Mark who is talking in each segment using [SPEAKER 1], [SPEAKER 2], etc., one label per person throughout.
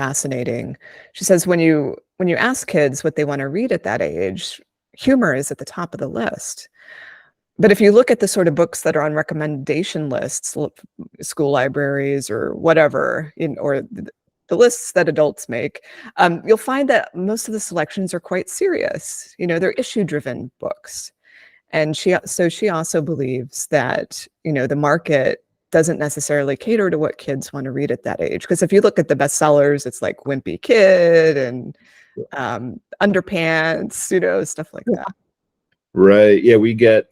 [SPEAKER 1] fascinating. She says when you ask kids what they want to read at that age, humor is at the top of the list. But if you look at the sort of books that are on recommendation lists, school libraries or whatever, or the lists that adults make, you'll find that most of the selections are quite serious. They're issue-driven books. And she also believes that, the market doesn't necessarily cater to what kids want to read at that age. Because if you look at the bestsellers, it's like Wimpy Kid and Underpants, stuff like that.
[SPEAKER 2] Right. Yeah, we get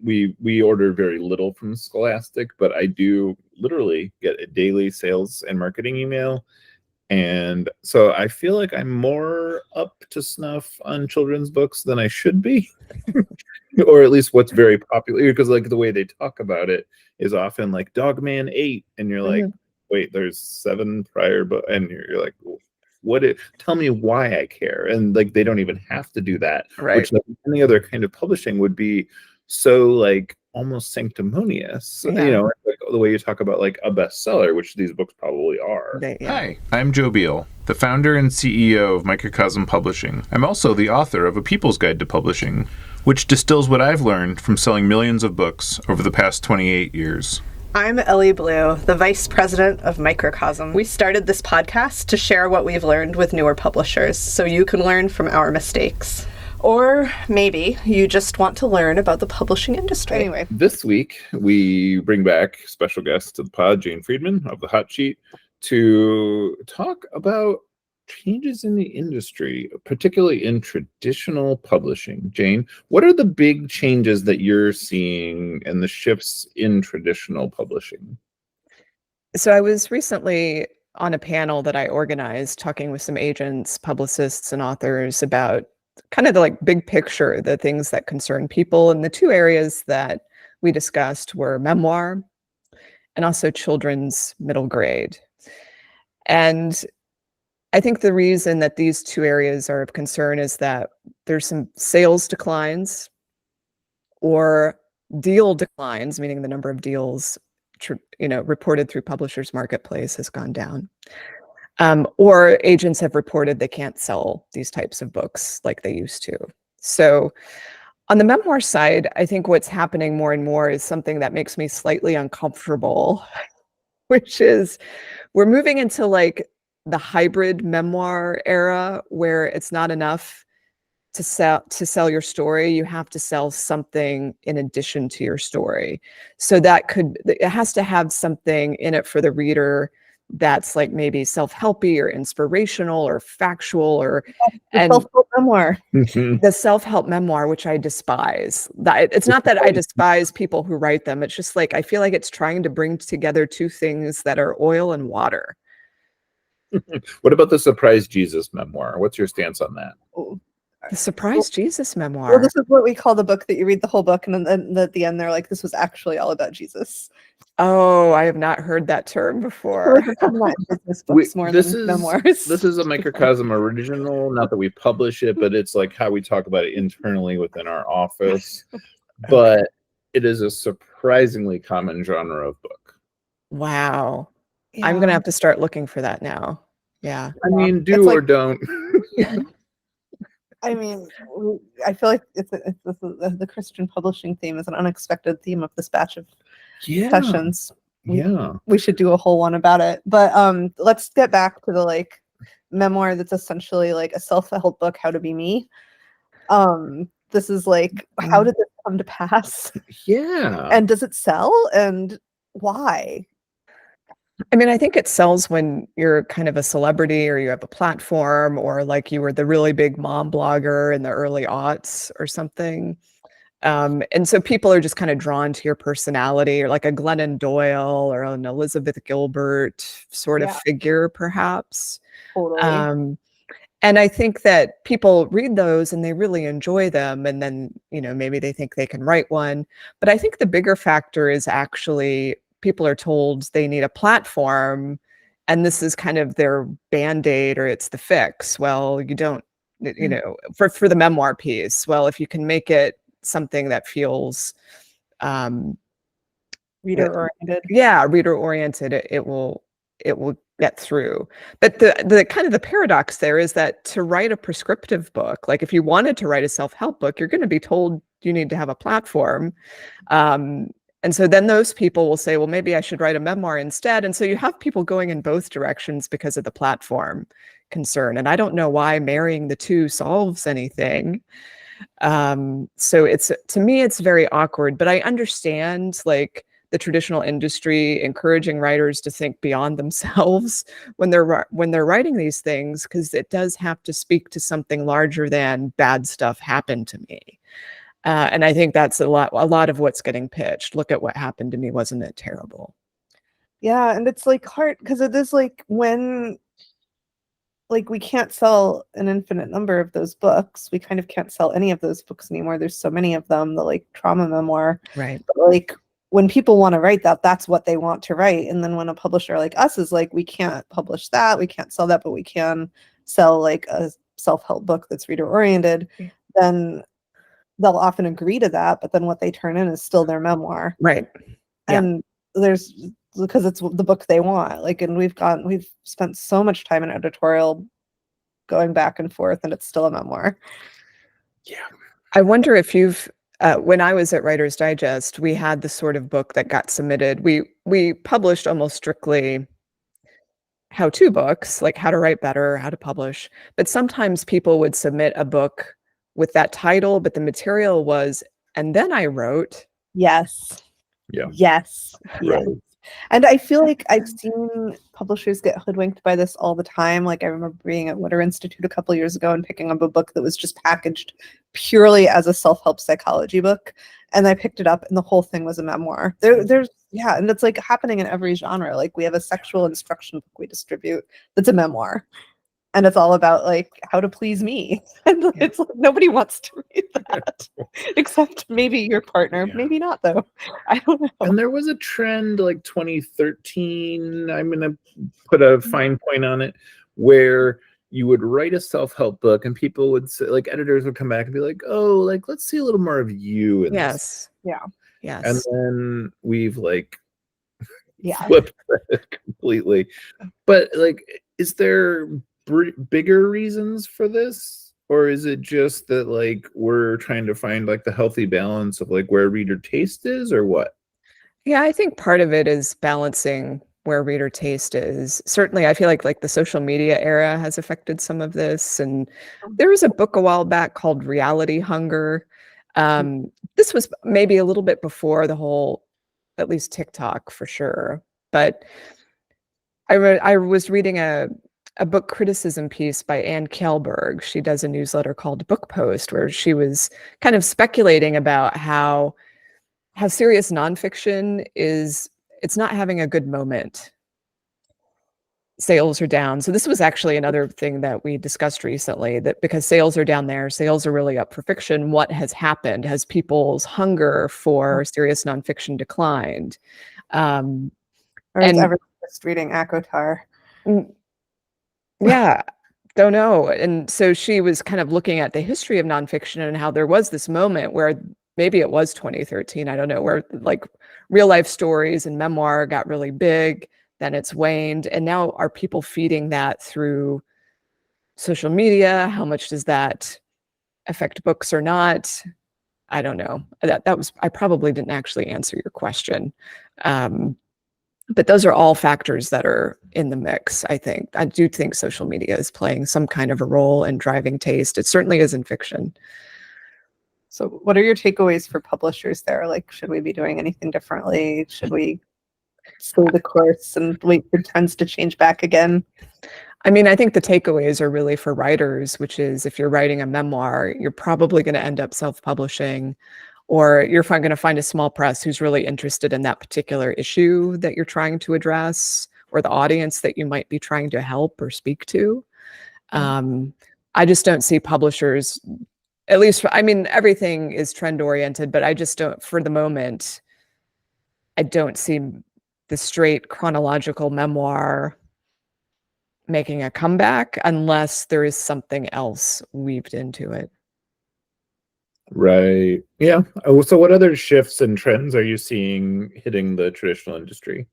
[SPEAKER 2] we order very little from Scholastic, but I do literally get a daily sales and marketing email. And so I feel like I'm more up to snuff on children's books than I should be. Or at least what's very popular, because like the way they talk about it is often like Dogman 8, and you're like, wait, there's 7 prior, but and you're like, tell me why I care. And like they don't even have to do that,
[SPEAKER 1] right?
[SPEAKER 2] Which like any other kind of publishing would be so like almost sanctimonious. Like the way you talk about like a bestseller, which these books probably are.
[SPEAKER 3] Hi, I'm Joe Beal, the founder and CEO of Microcosm Publishing. I'm also the author of A People's Guide to Publishing, which distills what I've learned from selling millions of books over the past 28 years.
[SPEAKER 4] I'm Elly Blue, the Vice President of Microcosm. We started this podcast to share what we've learned with newer publishers, so you can learn from our mistakes. Or maybe you just want to learn about the publishing industry.
[SPEAKER 1] Anyway,
[SPEAKER 2] this week we bring back special guest to the pod, Jane Friedman of The Hot Sheet, to talk about changes in the industry, particularly in traditional publishing. Jane, what are the big changes that you're seeing and the shifts in traditional publishing?
[SPEAKER 1] So I was recently on a panel that I organized talking with some agents, publicists, and authors about kind of the like big picture, the things that concern people. And the two areas that we discussed were memoir and also children's middle grade. And I think the reason that these two areas are of concern is that there's some sales declines or deal declines, meaning the number of deals reported through Publishers Marketplace has gone down. Or agents have reported they can't sell these types of books like they used to. So on the memoir side, I think what's happening more and more is something that makes me slightly uncomfortable, which is we're moving into like the hybrid memoir era where it's not enough to sell your story. You have to sell something in addition to your story. So it has to have something in it for the reader that's like maybe self-helpy or inspirational or factual and
[SPEAKER 4] self-help memoir.
[SPEAKER 1] The self-help memoir, which I despise. It's not that I despise people who write them. It's just like I feel like it's trying to bring together two things that are oil and water.
[SPEAKER 2] What about the Surprise Jesus memoir? What's your stance on that?
[SPEAKER 1] The Surprise Jesus memoir.
[SPEAKER 4] Well, this is what we call the book that you read the whole book, and then at the end they're like, this was actually all about Jesus.
[SPEAKER 1] Oh, I have not heard that term before.
[SPEAKER 2] This is a Microcosm original. Not that we publish it, but it's like how we talk about it internally within our office. But it is a surprisingly common genre of book.
[SPEAKER 1] Wow. Yeah. I'm going to have to start looking for that now. Yeah.
[SPEAKER 2] I mean, do or don't.
[SPEAKER 4] I mean, I feel like the Christian publishing theme is an unexpected theme of this batch of sessions. We should do a whole one about it. But let's get back to the like memoir that's essentially like a self-help book, How to Be Me. This is like, how did this come to pass?
[SPEAKER 2] Yeah.
[SPEAKER 4] And does it sell? And why?
[SPEAKER 1] I mean, I think it sells when you're kind of a celebrity or you have a platform or like you were the really big mom blogger in the early aughts or something. And so people are just kind of drawn to your personality or like a Glennon Doyle or an Elizabeth Gilbert sort of figure, perhaps.
[SPEAKER 4] Totally.
[SPEAKER 1] And I think that people read those and they really enjoy them. And then, maybe they think they can write one. But I think the bigger factor is actually people are told they need a platform and this is kind of their Band-Aid or it's the fix. Well, you don't, for the memoir piece. Well, if you can make it something that feels
[SPEAKER 4] reader oriented.
[SPEAKER 1] Yeah, reader oriented, it will it will get through. But the kind of the paradox there is that to write a prescriptive book, like if you wanted to write a self-help book, you're going to be told you need to have a platform. And so then those people will say, well, maybe I should write a memoir instead. And so you have people going in both directions because of the platform concern. And I don't know why marrying the two solves anything. So to me, it's very awkward, but I understand like the traditional industry encouraging writers to think beyond themselves when they're writing these things, because it does have to speak to something larger than bad stuff happened to me. And I think that's a lot of what's getting pitched. Look at what happened to me. Wasn't it terrible?
[SPEAKER 4] Yeah. And it's like hard because it is like when like we can't sell an infinite number of those books. We kind of can't sell any of those books anymore. There's so many of them, the like trauma memoir.
[SPEAKER 1] Right.
[SPEAKER 4] But, like when people want to write that, that's what they want to write. And then when a publisher like us is like, we can't publish that, we can't sell that, but we can sell like a self-help book that's reader oriented, then they'll often agree to that, but then what they turn in is still their memoir.
[SPEAKER 1] Right. Yeah.
[SPEAKER 4] And there's because it's the book they want. Like, and we've spent so much time in editorial going back and forth, and it's still a memoir.
[SPEAKER 1] Yeah. I wonder if you've when I was at Writer's Digest, we had the sort of book that got submitted. We published almost strictly how-to books, like how to write better, how to publish. But sometimes people would submit a book with that title, but the material was, and then I wrote.
[SPEAKER 4] Yes.
[SPEAKER 2] Yeah.
[SPEAKER 4] Yes.
[SPEAKER 2] Right.
[SPEAKER 4] Yes. And I feel like I've seen publishers get hoodwinked by this all the time. Like I remember being at Witter Institute a couple of years ago and picking up a book that was just packaged purely as a self-help psychology book. And I picked it up and the whole thing was a memoir. There's and it's like happening in every genre. Like we have a sexual instruction book we distribute that's a memoir. And it's all about like how to please me. And it's like nobody wants to read that except maybe your partner.
[SPEAKER 2] Yeah.
[SPEAKER 4] Maybe not though. I don't know.
[SPEAKER 2] And there was a trend like 2013, I'm going to put a fine point on it, where you would write a self-help book and people would say, like editors would come back and be like, oh, like, let's see a little more of you in
[SPEAKER 1] Yes.
[SPEAKER 4] This. Yeah.
[SPEAKER 1] Yes.
[SPEAKER 2] And then we've like
[SPEAKER 4] yeah.
[SPEAKER 2] flipped it completely. But like, is there bigger reasons for this, or is it just that like we're trying to find like the healthy balance of like where reader taste is, or what?
[SPEAKER 1] Yeah, I think part of it is balancing where reader taste is. Certainly I feel like the social media era has affected some of this, and there was a book a while back called Reality Hunger. This was maybe a little bit before the whole, at least TikTok for sure, but I was reading a book criticism piece by Ann Kjellberg. She does a newsletter called Book Post, where she was kind of speculating about how serious nonfiction is. It's not having a good moment. Sales are down. So this was actually another thing that we discussed recently, that because sales are down there, sales are really up for fiction. What has happened? Has people's hunger for serious nonfiction declined?
[SPEAKER 4] Or is everyone just reading ACOTAR?
[SPEAKER 1] Yeah, don't know. And so she was kind of looking at the history of nonfiction and how there was this moment where maybe it was 2013, I don't know, where like real life stories and memoir got really big, then it's waned. And now are people feeding that through social media? How much does that affect books or not? I don't know. That was, I probably didn't actually answer your question. But those are all factors that are in the mix, I think. I do think social media is playing some kind of a role in driving taste. It certainly is in fiction.
[SPEAKER 4] So what are your takeaways for publishers there? Like, should we be doing anything differently? Should we stay the course and wait for trends to change back again?
[SPEAKER 1] I mean, I think the takeaways are really for writers, which is if you're writing a memoir, you're probably going to end up self-publishing, or you're going to find a small press who's really interested in that particular issue that you're trying to address, or the audience that you might be trying to help or speak to. I just don't see publishers, at least, I mean, everything is trend oriented, but I just don't, for the moment, I don't see the straight chronological memoir making a comeback unless there is something else weaved into it.
[SPEAKER 2] Right. Yeah. Oh, so what other shifts and trends are you seeing hitting the traditional industry?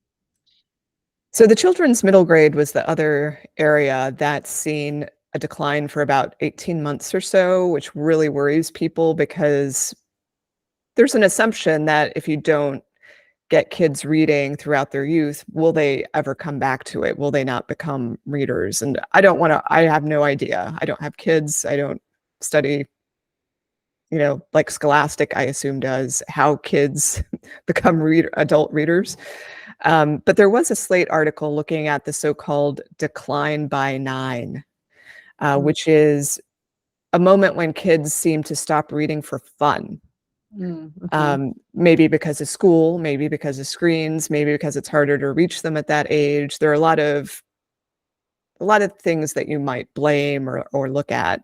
[SPEAKER 1] So the children's middle grade was the other area that's seen a decline for about 18 months or so, which really worries people because there's an assumption that if you don't get kids reading throughout their youth, will they ever come back to it? Will they not become readers? And I have no idea. I don't have kids. I don't study, like Scholastic, I assume, does, how kids become adult readers. But there was a Slate article looking at the so-called decline by 9, which is a moment when kids seem to stop reading for fun. Maybe because of school, maybe because of screens, maybe because it's harder to reach them at that age. There are a lot of things that you might blame or look at.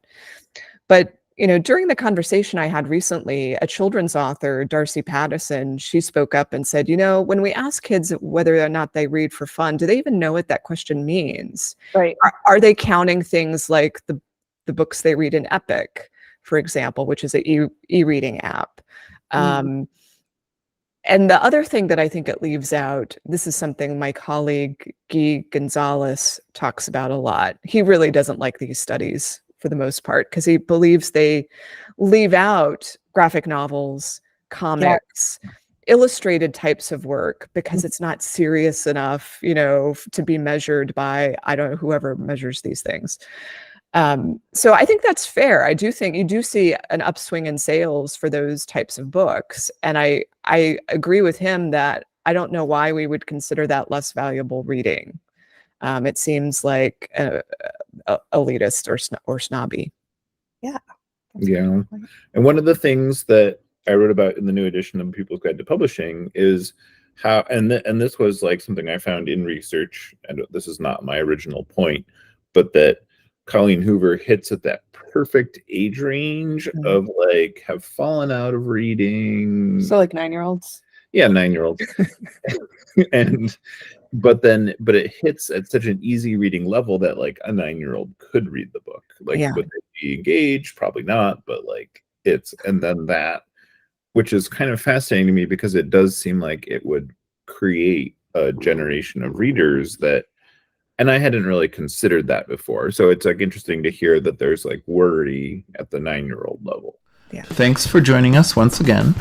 [SPEAKER 1] But during the conversation I had recently, a children's author, Darcy Pattison, she spoke up and said, when we ask kids whether or not they read for fun, do they even know what that question means?
[SPEAKER 4] Right.
[SPEAKER 1] Are they counting things like the books they read in Epic, for example, which is an e-reading app? And the other thing that I think it leaves out, this is something my colleague Guy Gonzalez talks about a lot. He really doesn't like these studies for the most part, because he believes they leave out graphic novels, comics, illustrated types of work, because it's not serious enough, to be measured by, I don't know, whoever measures these things. So I think that's fair. I do think you do see an upswing in sales for those types of books. And I agree with him that I don't know why we would consider that less valuable reading. It seems like elitist or snobby.
[SPEAKER 4] Yeah.
[SPEAKER 2] Yeah. And one of the things that I wrote about in the new edition of People's Guide to Publishing is how, and this was like something I found in research, and this is not my original point, but that Colleen Hoover hits at that perfect age range of like have fallen out of reading.
[SPEAKER 4] So like 9-year-olds.
[SPEAKER 2] Yeah, 9-year-olds. But it hits at such an easy reading level that like a 9-year-old could read the book. Like, would they be engaged? Probably not, but like and then that, which is kind of fascinating to me because it does seem like it would create a generation of readers and I hadn't really considered that before. So it's like interesting to hear that there's like worry at the 9-year-old level.
[SPEAKER 1] Yeah.
[SPEAKER 3] Thanks for joining us once again.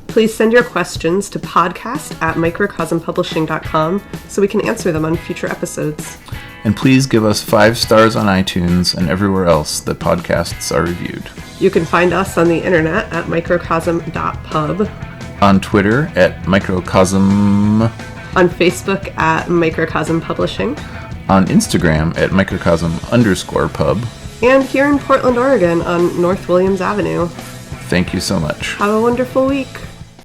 [SPEAKER 5] Please send your questions to podcast@microcosmpublishing.com so we can answer them on future episodes.
[SPEAKER 3] And please give us 5 stars on iTunes and everywhere else that podcasts are reviewed.
[SPEAKER 5] You can find us on the internet at microcosm.pub.
[SPEAKER 3] On Twitter at microcosm.
[SPEAKER 5] On Facebook at Microcosm Publishing.
[SPEAKER 3] On Instagram at microcosm_pub.
[SPEAKER 5] And here in Portland, Oregon on North Williams Avenue.
[SPEAKER 3] Thank you so much.
[SPEAKER 5] Have a wonderful week.